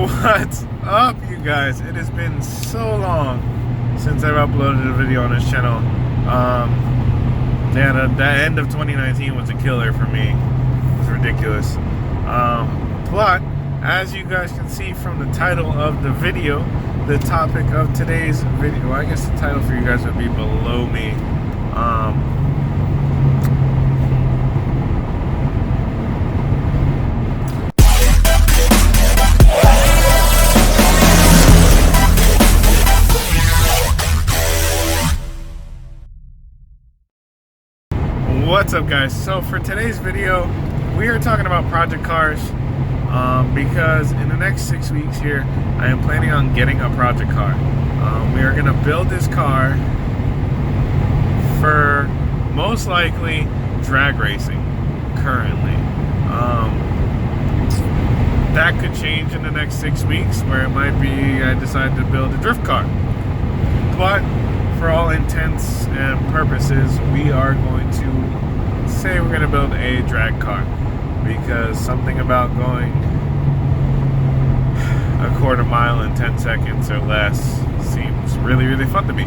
What's up, you guys? It has been so long since I've uploaded a video on this channel. The end of 2019 was a killer for me. It was ridiculous. But as you guys can see from the title of the video, the topic of today's video, well, I guess the title for you guys would be below me. What's up, guys? So for today's video, we are talking about project cars because in the next 6 weeks here, I am planning on getting a project car. We are going to build this car for most likely drag racing currently. That could change in the next 6 weeks, where it might be I decide to build a drift car. But for all intents and purposes, we are going to say we're going to build a drag car, because something about going a quarter mile in 10 seconds or less seems really, really fun to me.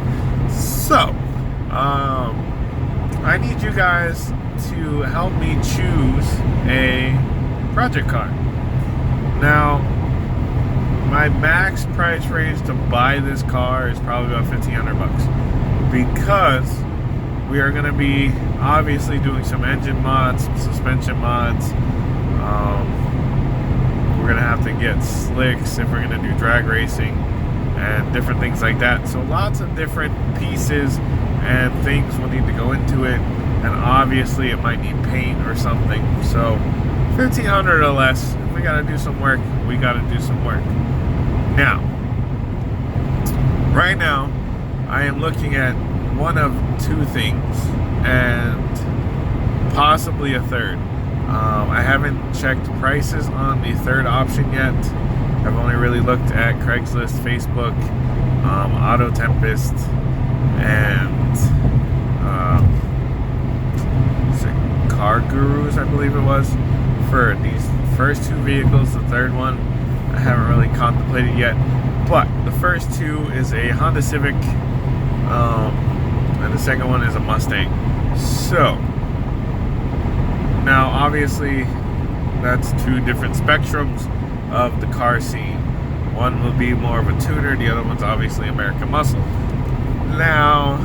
So, I need you guys to help me choose a project car. Now, my max price range to buy this car is probably about $1,500, because we are going to be obviously doing some engine mods, some suspension mods. We're going to have to get slicks if we're going to do drag racing and different things like that. So lots of different pieces and things will need to go into it. And obviously it might need paint or something. So $1,500 or less. If we got to do some work, we got to do some work. Now, right now, I am looking at one of two things and possibly a third. I haven't checked prices on the third option yet. I've only really looked at Craigslist, Facebook, Auto Tempest, and Car Gurus, I believe it was, for these first two vehicles. The third one I haven't really contemplated yet, but the first two is a Honda Civic, and the second one is a Mustang. So now obviously that's two different spectrums of the car scene. One will be more of a tuner, the other one's obviously American muscle. Now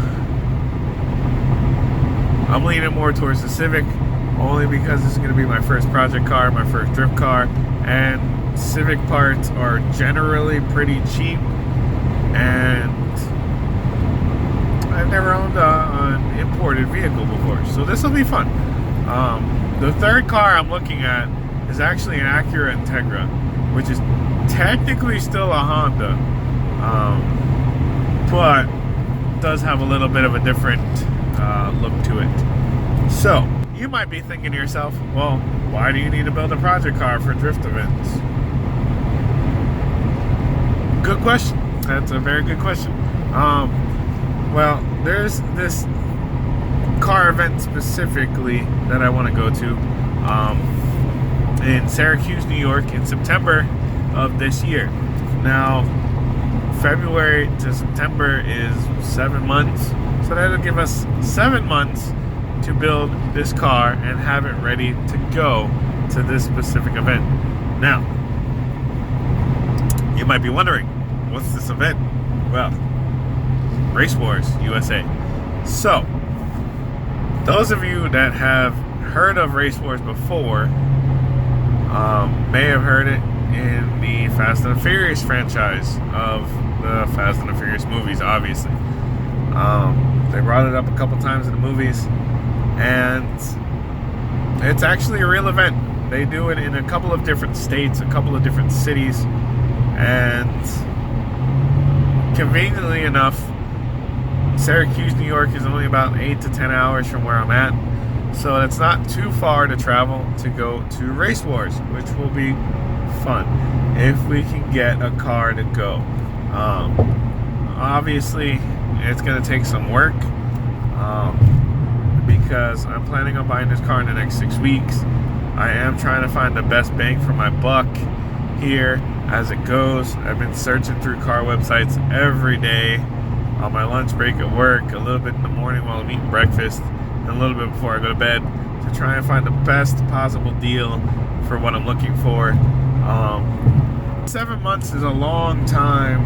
I'm leaning more towards the Civic, only because this is going to be my first project car, my first drift car, and Civic parts are generally pretty cheap, and I've never owned an imported vehicle before, so this will be fun. The third car I'm looking at is actually an Acura Integra, which is technically still a Honda, but does have a little bit of a different look to it. So you might be thinking to yourself, well, why do you need to build a project car for drift events? Good question. That's a very good question. Well, there's this car event specifically that I want to go to in Syracuse, New York in September of this year. Now, February to September is 7 months, so that'll give us 7 months to build this car and have it ready to go to this specific event. Now, you might be wondering, what's this event? Well, Race Wars USA. So, those of you that have heard of Race Wars before may have heard it in the Fast and the Furious franchise of the Fast and the Furious movies, obviously. They brought it up a couple times in the movies, and it's actually a real event. They do it in a couple of different states, a couple of different cities, and conveniently enough, Syracuse, New York is only about 8 to 10 hours from where I'm at, so it's not too far to travel to go to Race Wars, which will be fun if we can get a car to go. Obviously, it's going to take some work because I'm planning on buying this car in the next 6 weeks. I am trying to find the best bang for my buck here as it goes. I've been searching through car websites every day on my lunch break at work, a little bit in the morning while I'm eating breakfast, and a little bit before I go to bed, to try and find the best possible deal for what I'm looking for. 7 months is a long time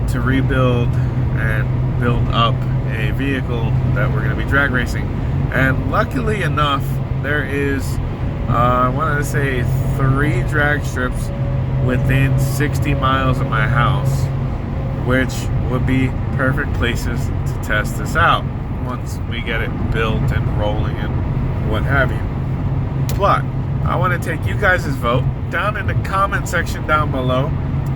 to rebuild and build up a vehicle that we're going to be drag racing. And luckily enough, there is, I wanted to say, 3 drag strips within 60 miles of my house, which would be perfect places to test this out once we get it built and rolling and what have you. But I want to take you guys' vote down in the comment section down below.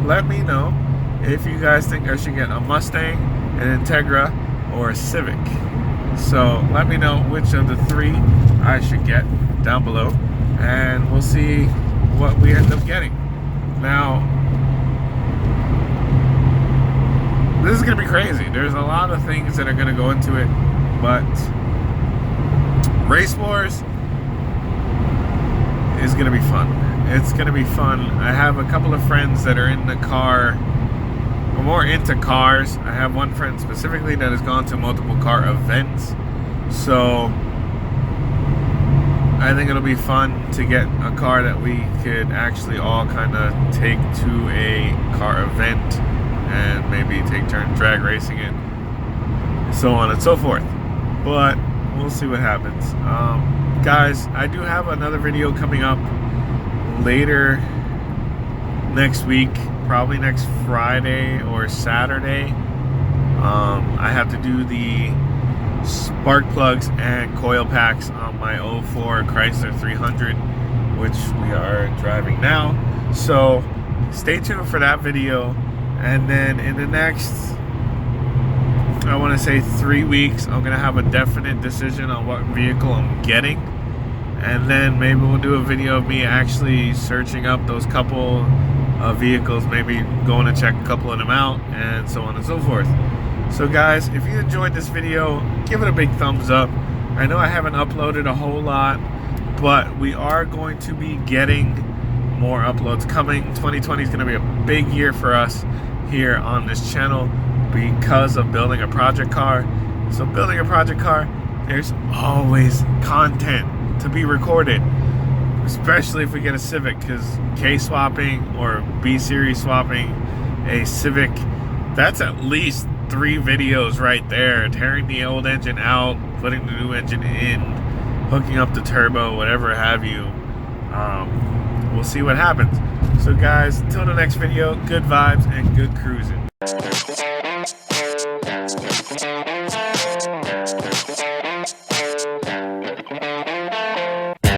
Let me know if you guys think I should get a Mustang, an Integra, or a Civic. So let me know which of the 3 I should get down below, and we'll see what we end up getting. Now, this is going to be crazy. There's a lot of things that are going to go into it, but Race Wars is going to be fun. It's going to be fun. I have a couple of friends that are in the car, or more into cars. I have one friend specifically that has gone to multiple car events. So I think it'll be fun to get a car that we could actually all kind of take to a car event and maybe take turns drag racing it, so on and so forth. But we'll see what happens. Guys, I do have another video coming up later next week, probably next Friday or Saturday. I have to do the spark plugs and coil packs on my 04 Chrysler 300, which we are driving now. So stay tuned for that video. And then in the next, I want to say 3 weeks, I'm going to have a definite decision on what vehicle I'm getting. And then maybe we'll do a video of me actually searching up those couple of vehicles, maybe going to check a couple of them out, and so on and so forth. So guys, if you enjoyed this video, give it a big thumbs up. I know I haven't uploaded a whole lot, but we are going to be getting more uploads coming. 2020 is going to be a big year for us here on this channel because of building a project car. So building a project car, there's always content to be recorded, especially if we get a Civic, because K swapping or B series swapping a Civic, that's at least 3 videos right there. Tearing the old engine out, putting the new engine in, hooking up the turbo, whatever have you. We'll see what happens. So guys, until the next video, good vibes and good cruising.